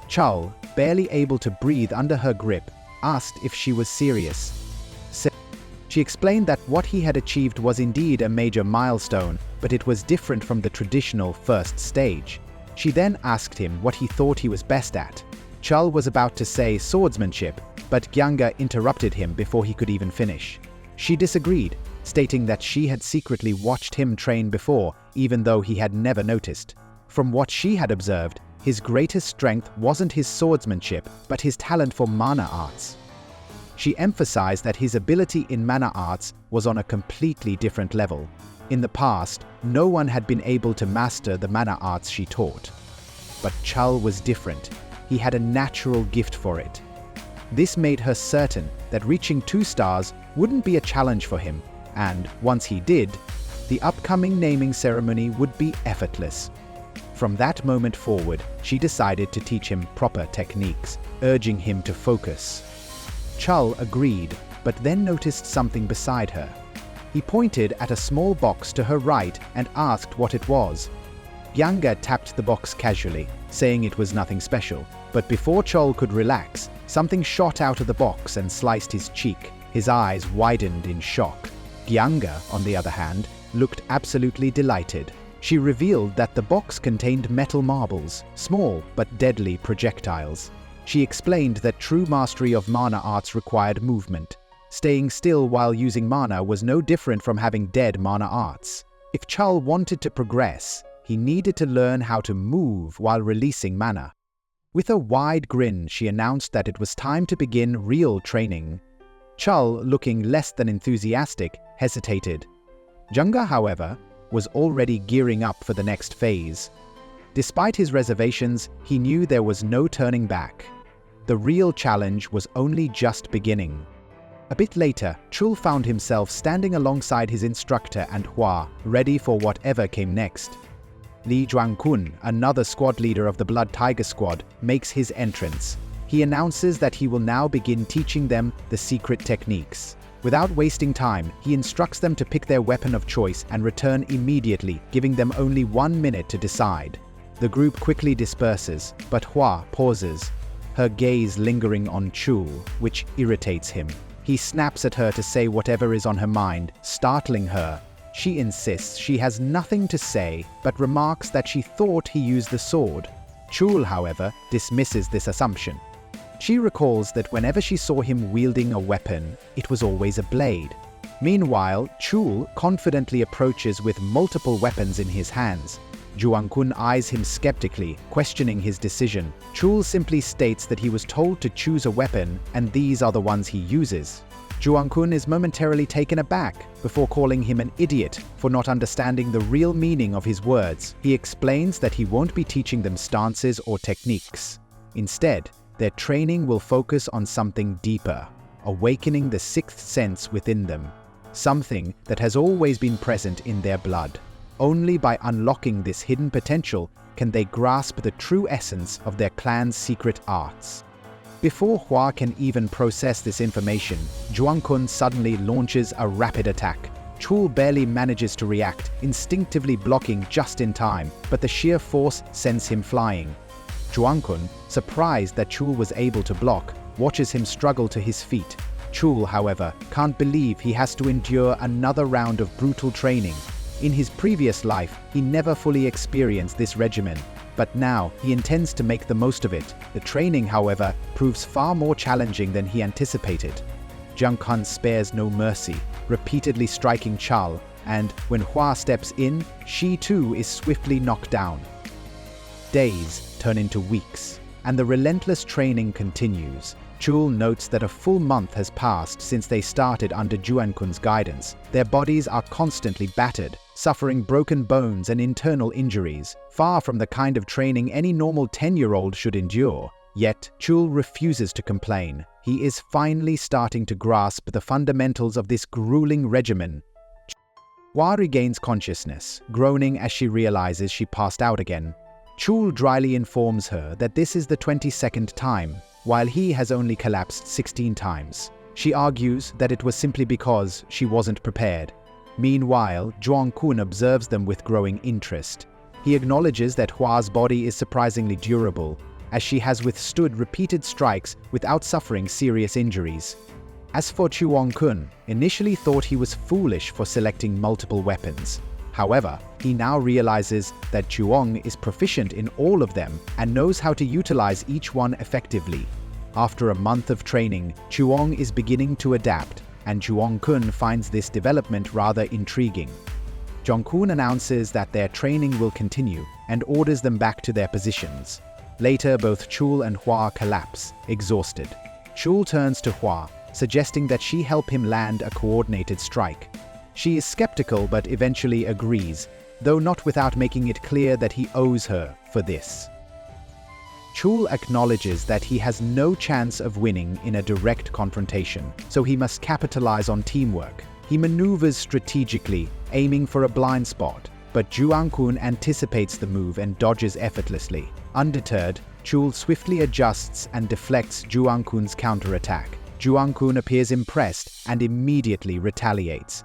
Chul, barely able to breathe under her grip, asked if she was serious. She explained that what he had achieved was indeed a major milestone, but it was different from the traditional first stage. She then asked him what he thought he was best at. Chul was about to say swordsmanship, but Gyanga interrupted him before he could even finish. She disagreed, stating that she had secretly watched him train before, even though he had never noticed. From what she had observed, his greatest strength wasn't his swordsmanship, but his talent for mana arts. She emphasized that his ability in mana arts was on a completely different level. In the past, no one had been able to master the mana arts she taught. But Chul was different. He had a natural gift for it. This made her certain that reaching 2 stars wouldn't be a challenge for him, and once he did, the upcoming naming ceremony would be effortless. From that moment forward, she decided to teach him proper techniques, urging him to focus. Chul agreed, but then noticed something beside her. He pointed at a small box to her right and asked what it was. Gyanga tapped the box casually, saying it was nothing special, but before Chul could relax, something shot out of the box and sliced his cheek. His eyes widened in shock. Gyanga, on the other hand, looked absolutely delighted. She revealed that the box contained metal marbles, small but deadly projectiles. She explained that true mastery of mana arts required movement. Staying still while using mana was no different from having dead mana arts. If Chul wanted to progress, he needed to learn how to move while releasing mana. With a wide grin, she announced that it was time to begin real training. Chul, looking less than enthusiastic, hesitated. Gyanga, however, was already gearing up for the next phase. Despite his reservations, he knew there was no turning back. The real challenge was only just beginning. A bit later, Chul found himself standing alongside his instructor and Hua, ready for whatever came next. Li Zhuangkun, another squad leader of the Blood Tiger Squad, makes his entrance. He announces that he will now begin teaching them the secret techniques. Without wasting time, he instructs them to pick their weapon of choice and return immediately, giving them only 1 minute to decide. The group quickly disperses, but Hua pauses, her gaze lingering on Chul, which irritates him. He snaps at her to say whatever is on her mind, startling her. She insists she has nothing to say, but remarks that she thought he used the sword. Chul, however, dismisses this assumption. She recalls that whenever she saw him wielding a weapon, it was always a blade. Meanwhile, Chul confidently approaches with multiple weapons in his hands. Zhuangkun eyes him skeptically, questioning his decision. Chul simply states that he was told to choose a weapon, and these are the ones he uses. Zhuangkun is momentarily taken aback before calling him an idiot for not understanding the real meaning of his words. He explains that he won't be teaching them stances or techniques. Instead, their training will focus on something deeper, awakening the sixth sense within them, something that has always been present in their blood. Only by unlocking this hidden potential can they grasp the true essence of their clan's secret arts. Before Hua can even process this information, Zhuangkun suddenly launches a rapid attack. Chul barely manages to react, instinctively blocking just in time, but the sheer force sends him flying. Zhuangkun, surprised that Chul was able to block, watches him struggle to his feet. Chul, however, can't believe he has to endure another round of brutal training. In his previous life, he never fully experienced this regimen, but now he intends to make the most of it. The training, however, proves far more challenging than he anticipated. Jung Kun spares no mercy, repeatedly striking Chul, and when Hua steps in, she too is swiftly knocked down. Days turn into weeks, and the relentless training continues. Chul notes that a full month has passed since they started under Juan Kun's guidance. Their bodies are constantly battered, suffering broken bones and internal injuries, far from the kind of training any normal 10-year-old should endure. Yet, Chul refuses to complain. He is finally starting to grasp the fundamentals of this grueling regimen. Hua regains consciousness, groaning as she realizes she passed out again. Chul dryly informs her that this is the 22nd time, while he has only collapsed 16 times. She argues that it was simply because she wasn't prepared. Meanwhile, Zhuang Kun observes them with growing interest. He acknowledges that Hua's body is surprisingly durable, as she has withstood repeated strikes without suffering serious injuries. As for Zhuang Kun, initially thought he was foolish for selecting multiple weapons. However, he now realizes that Zhuang is proficient in all of them and knows how to utilize each one effectively. After a month of training, Zhuang is beginning to adapt, and Zhuang Kun finds this development rather intriguing. Zhuang Kun announces that their training will continue and orders them back to their positions. Later, both Chul and Hua collapse, exhausted. Chul turns to Hua, suggesting that she help him land a coordinated strike. She is skeptical but eventually agrees, though not without making it clear that he owes her for this. Chul acknowledges that he has no chance of winning in a direct confrontation, so he must capitalize on teamwork. He maneuvers strategically, aiming for a blind spot, but Zhuang Kun anticipates the move and dodges effortlessly. Undeterred, Chul swiftly adjusts and deflects Zhuang Kun's counterattack. Zhuang Kun appears impressed and immediately retaliates.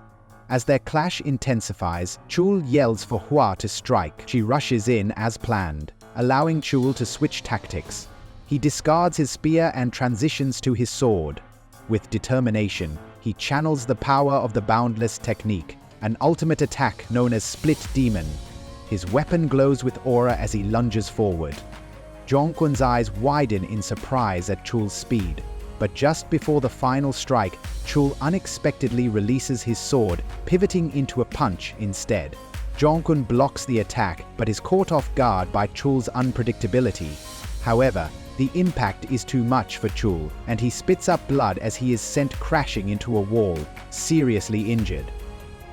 As their clash intensifies, Chul yells for Hua to strike. She rushes in as planned, allowing Chul to switch tactics. He discards his spear and transitions to his sword. With determination, he channels the power of the boundless technique, an ultimate attack known as Split Demon. His weapon glows with aura as he lunges forward. Zhuang Kun's eyes widen in surprise at Chul's speed. But just before the final strike, Chul unexpectedly releases his sword, pivoting into a punch instead. Zhuang Kun blocks the attack, but is caught off guard by Chul's unpredictability. However, the impact is too much for Chul, and he spits up blood as he is sent crashing into a wall, seriously injured.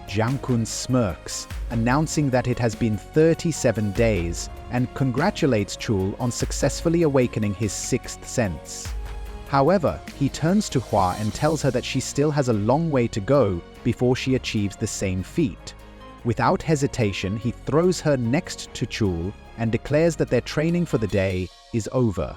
Zhuang Kun smirks, announcing that it has been 37 days, and congratulates Chul on successfully awakening his sixth sense. However, he turns to Hua and tells her that she still has a long way to go before she achieves the same feat. Without hesitation, he throws her next to Chul and declares that their training for the day is over.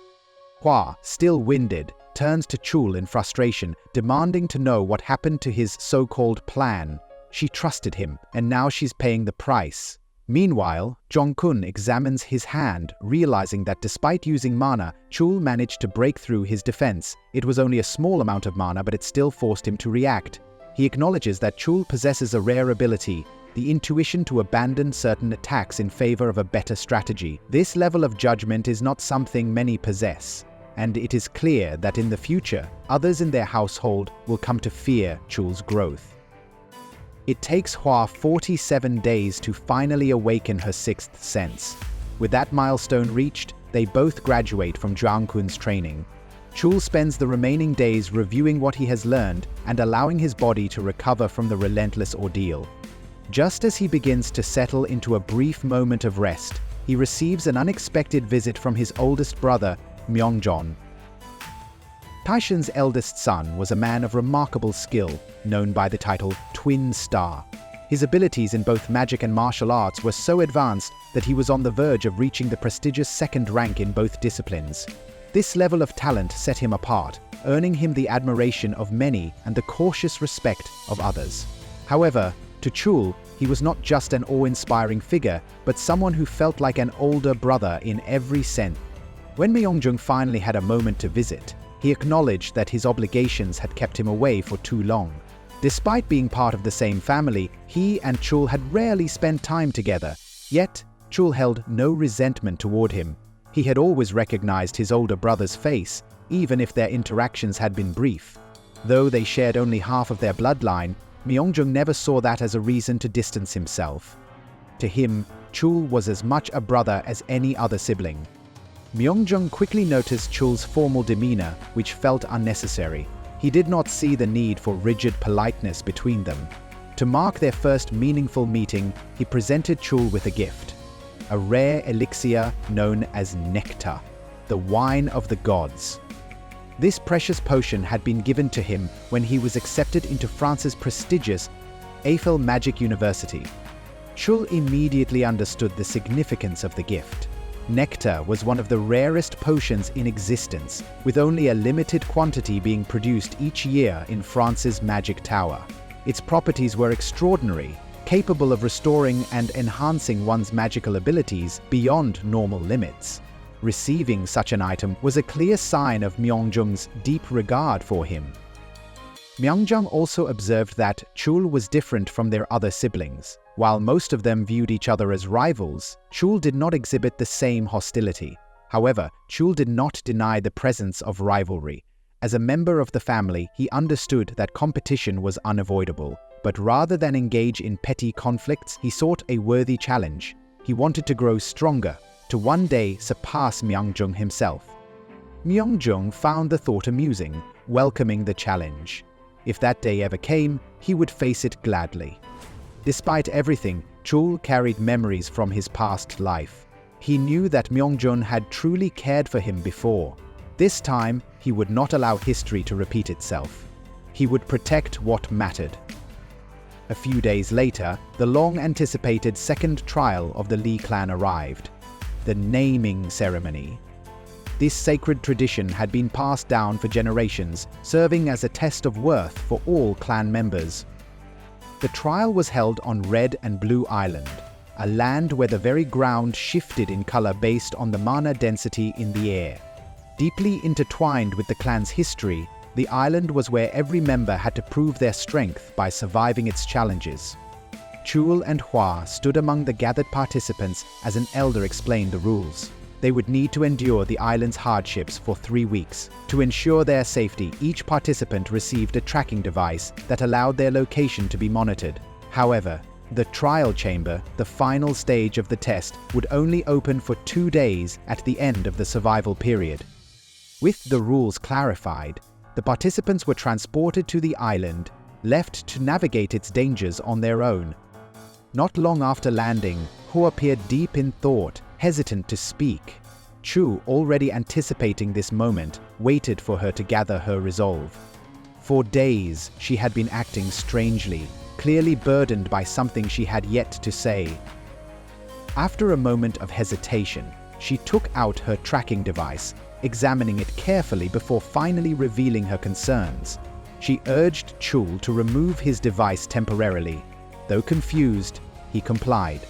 Hua, still winded, turns to Chul in frustration, demanding to know what happened to his so-called plan. She trusted him, and now she's paying the price. Meanwhile, Zhuang Kun examines his hand, realizing that despite using mana, Chul managed to break through his defense. It was only a small amount of mana, but it still forced him to react. He acknowledges that Chul possesses a rare ability, the intuition to abandon certain attacks in favor of a better strategy. This level of judgment is not something many possess, and it is clear that in the future, others in their household will come to fear Chul's growth. It takes Hua 47 days to finally awaken her sixth sense. With that milestone reached, they both graduate from Zhuang Kun's training. Chul spends the remaining days reviewing what he has learned and allowing his body to recover from the relentless ordeal. Just as he begins to settle into a brief moment of rest, he receives an unexpected visit from his oldest brother, Myeongjon. Taishan's eldest son was a man of remarkable skill, known by the title Twin Star. His abilities in both magic and martial arts were so advanced that he was on the verge of reaching the prestigious second rank in both disciplines. This level of talent set him apart, earning him the admiration of many and the cautious respect of others. However, to Chul, he was not just an awe-inspiring figure, but someone who felt like an older brother in every sense. When Myeongjung finally had a moment to visit, he acknowledged that his obligations had kept him away for too long. Despite being part of the same family, he and Chul had rarely spent time together. Yet, Chul held no resentment toward him. He had always recognized his older brother's face, even if their interactions had been brief. Though they shared only half of their bloodline, Myeongjung never saw that as a reason to distance himself. To him, Chul was as much a brother as any other sibling. Myeongjung quickly noticed Chul's formal demeanor, which felt unnecessary. He did not see the need for rigid politeness between them. To mark their first meaningful meeting, he presented Chul with a gift, a rare elixir known as nectar, the wine of the gods. This precious potion had been given to him when he was accepted into France's prestigious Eiffel Magic University. Chul immediately understood the significance of the gift. Nectar was one of the rarest potions in existence, with only a limited quantity being produced each year in France's Magic Tower. Its properties were extraordinary, capable of restoring and enhancing one's magical abilities beyond normal limits. Receiving such an item was a clear sign of Myeongjung's deep regard for him. Myeongjung also observed that Chul was different from their other siblings. While most of them viewed each other as rivals, Chul did not exhibit the same hostility. However, Chul did not deny the presence of rivalry. As a member of the family, he understood that competition was unavoidable, but rather than engage in petty conflicts, he sought a worthy challenge. He wanted to grow stronger, to one day surpass Myeongjung himself. Myeongjung found the thought amusing, welcoming the challenge. If that day ever came, he would face it gladly. Despite everything, Chul carried memories from his past life. He knew that Myeongjung had truly cared for him before. This time, he would not allow history to repeat itself. He would protect what mattered. A few days later, the long-anticipated second trial of the Lee clan arrived. The naming ceremony. This sacred tradition had been passed down for generations, serving as a test of worth for all clan members. The trial was held on Red and Blue Island, a land where the very ground shifted in color based on the mana density in the air. Deeply intertwined with the clan's history, the island was where every member had to prove their strength by surviving its challenges. Chul and Hwa stood among the gathered participants as an elder explained the rules. They would need to endure the island's hardships for 3 weeks. To ensure their safety, each participant received a tracking device that allowed their location to be monitored. However, the trial chamber, the final stage of the test, would only open for 2 days at the end of the survival period. With the rules clarified, the participants were transported to the island, left to navigate its dangers on their own. Not long after landing, Ho appeared deep in thought, hesitant to speak. Chu, already anticipating this moment, waited for her to gather her resolve. For days, she had been acting strangely, clearly burdened by something she had yet to say. After a moment of hesitation, she took out her tracking device, examining it carefully before finally revealing her concerns. She urged Chul to remove his device temporarily. Though confused, he complied.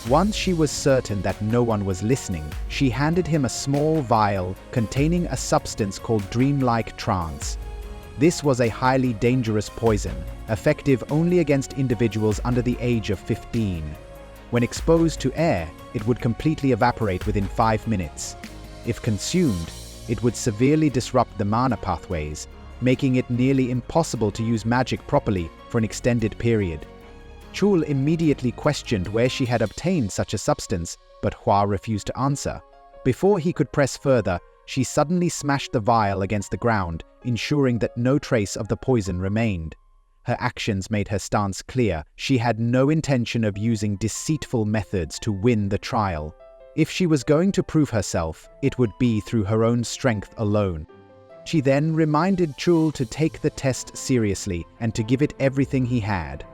Once she was certain that no one was listening, she handed him a small vial containing a substance called dreamlike trance. This was a highly dangerous poison, effective only against individuals under the age of 15. When exposed to air, it would completely evaporate within 5 minutes. If consumed, it would severely disrupt the mana pathways, making it nearly impossible to use magic properly for an extended period. Chul immediately questioned where she had obtained such a substance, but Hwa refused to answer. Before he could press further, she suddenly smashed the vial against the ground, ensuring that no trace of the poison remained. Her actions made her stance clear. She had no intention of using deceitful methods to win the trial. If she was going to prove herself, it would be through her own strength alone. She then reminded Chul to take the test seriously and to give it everything he had.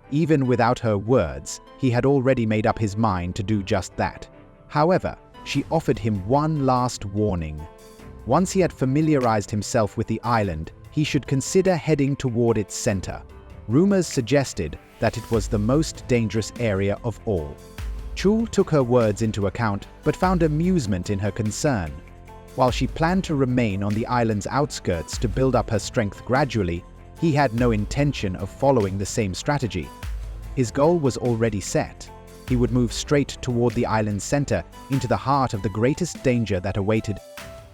Even without her words, he had already made up his mind to do just that. However, she offered him one last warning. Once he had familiarized himself with the island, he should consider heading toward its center. Rumors suggested that it was the most dangerous area of all. Chul took her words into account, but found amusement in her concern. While she planned to remain on the island's outskirts to build up her strength gradually, He had no intention of following the same strategy. His goal was already set. He would move straight toward the island's center, into the heart of the greatest danger that awaited.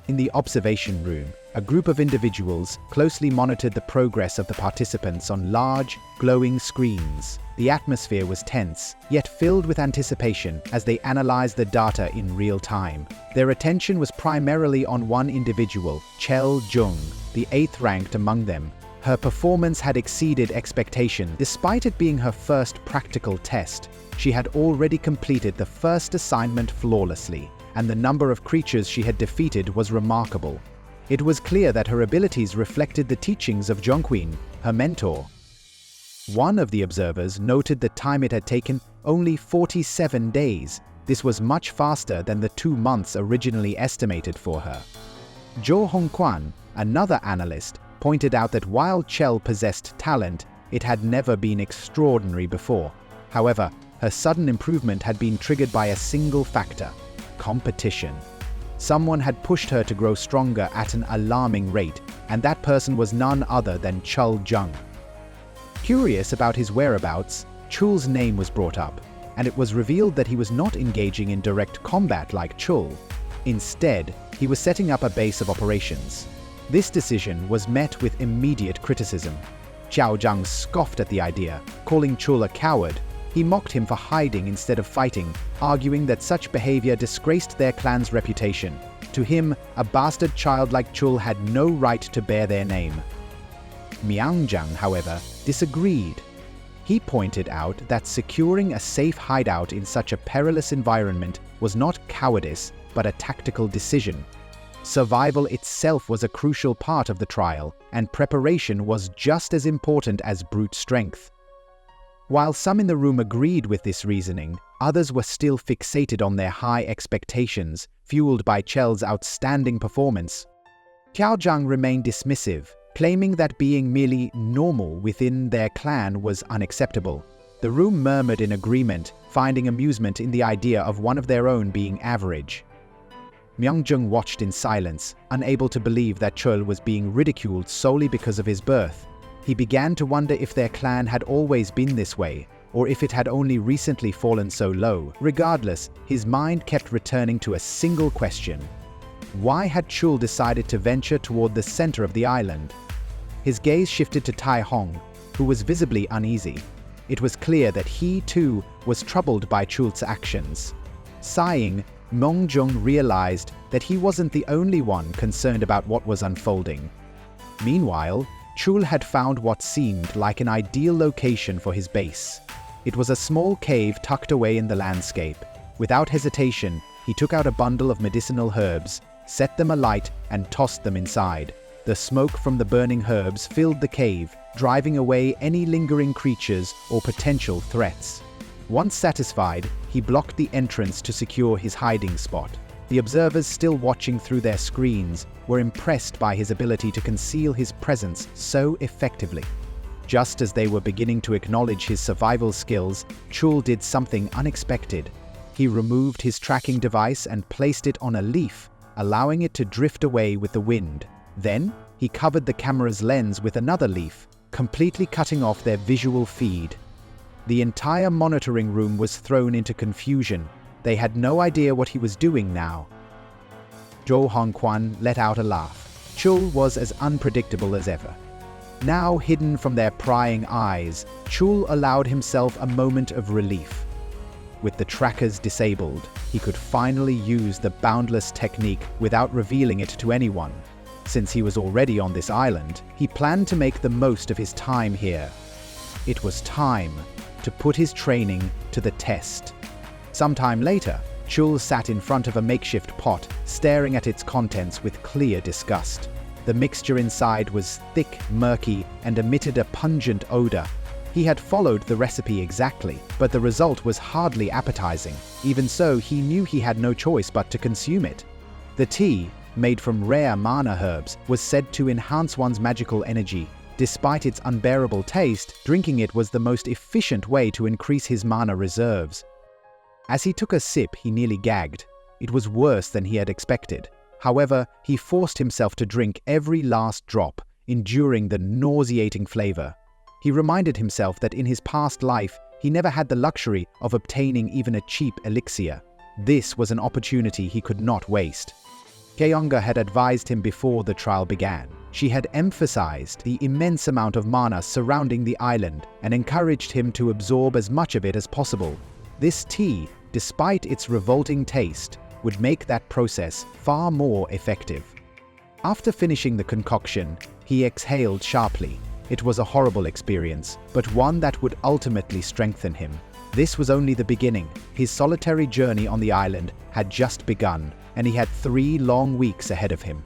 In the observation room, a group of individuals closely monitored the progress of the participants on large, glowing screens. The atmosphere was tense, yet filled with anticipation as they analyzed the data in real time. Their attention was primarily on one individual, Chel Jung, the 8th ranked among them. Her performance had exceeded expectation. Despite it being her first practical test, she had already completed the first assignment flawlessly, and the number of creatures she had defeated was remarkable. It was clear that her abilities reflected the teachings of Zhongqin, her mentor. One of the observers noted the time it had taken, only 47 days. This was much faster than the 2 months originally estimated for her. Zhou Hongquan, another analyst, pointed out that while Chel possessed talent, it had never been extraordinary before. However, her sudden improvement had been triggered by a single factor: competition. Someone had pushed her to grow stronger at an alarming rate, and that person was none other than Chul Jung. Curious about his whereabouts, Chul's name was brought up, and it was revealed that he was not engaging in direct combat like Chul. Instead, he was setting up a base of operations. This decision was met with immediate criticism. Xiao Zhang scoffed at the idea, calling Chul a coward. He mocked him for hiding instead of fighting, arguing that such behavior disgraced their clan's reputation. To him, a bastard child like Chul had no right to bear their name. Miangjiang, however, disagreed. He pointed out that securing a safe hideout in such a perilous environment was not cowardice, but a tactical decision. Survival itself was a crucial part of the trial, and preparation was just as important as brute strength. While some in the room agreed with this reasoning, others were still fixated on their high expectations, fueled by Chel's outstanding performance. Xiao Zhang remained dismissive, claiming that being merely normal within their clan was unacceptable. The room murmured in agreement, finding amusement in the idea of one of their own being average. Myeongjung watched in silence, unable to believe that Chul was being ridiculed solely because of his birth. He began to wonder if their clan had always been this way, or if it had only recently fallen so low. Regardless, his mind kept returning to a single question: why had Chul decided to venture toward the center of the island? His gaze shifted to Tai Hong, who was visibly uneasy. It was clear that he, too, was troubled by Chul's actions. Sighing, Myeongjung realized that he wasn't the only one concerned about what was unfolding. Meanwhile, Chul had found what seemed like an ideal location for his base. It was a small cave tucked away in the landscape. Without hesitation, he took out a bundle of medicinal herbs, set them alight, and tossed them inside. The smoke from the burning herbs filled the cave, driving away any lingering creatures or potential threats. Once satisfied, he blocked the entrance to secure his hiding spot. The observers still watching through their screens were impressed by his ability to conceal his presence so effectively. Just as they were beginning to acknowledge his survival skills, Chul did something unexpected. He removed his tracking device and placed it on a leaf, allowing it to drift away with the wind. Then, he covered the camera's lens with another leaf, completely cutting off their visual feed. The entire monitoring room was thrown into confusion. They had no idea what he was doing now. Zhou Hongquan let out a laugh. Chul was as unpredictable as ever. Now hidden from their prying eyes, Chul allowed himself a moment of relief. With the trackers disabled, he could finally use the boundless technique without revealing it to anyone. Since he was already on this island, he planned to make the most of his time here. It was time to put his training to the test. Sometime later, Chul sat in front of a makeshift pot, staring at its contents with clear disgust. The mixture inside was thick, murky, and emitted a pungent odor. He had followed the recipe exactly, but the result was hardly appetizing. Even so, he knew he had no choice but to consume it. The tea, made from rare mana herbs, was said to enhance one's magical energy. Despite its unbearable taste, drinking it was the most efficient way to increase his mana reserves. As he took a sip, he nearly gagged. It was worse than he had expected. However, he forced himself to drink every last drop, enduring the nauseating flavor. He reminded himself that in his past life, he never had the luxury of obtaining even a cheap elixir. This was an opportunity he could not waste. Kyonga had advised him before the trial began. She had emphasized the immense amount of mana surrounding the island and encouraged him to absorb as much of it as possible. This tea, despite its revolting taste, would make that process far more effective. After finishing the concoction, he exhaled sharply. It was a horrible experience, but one that would ultimately strengthen him. This was only the beginning. His solitary journey on the island had just begun, and he had 3 long weeks ahead of him.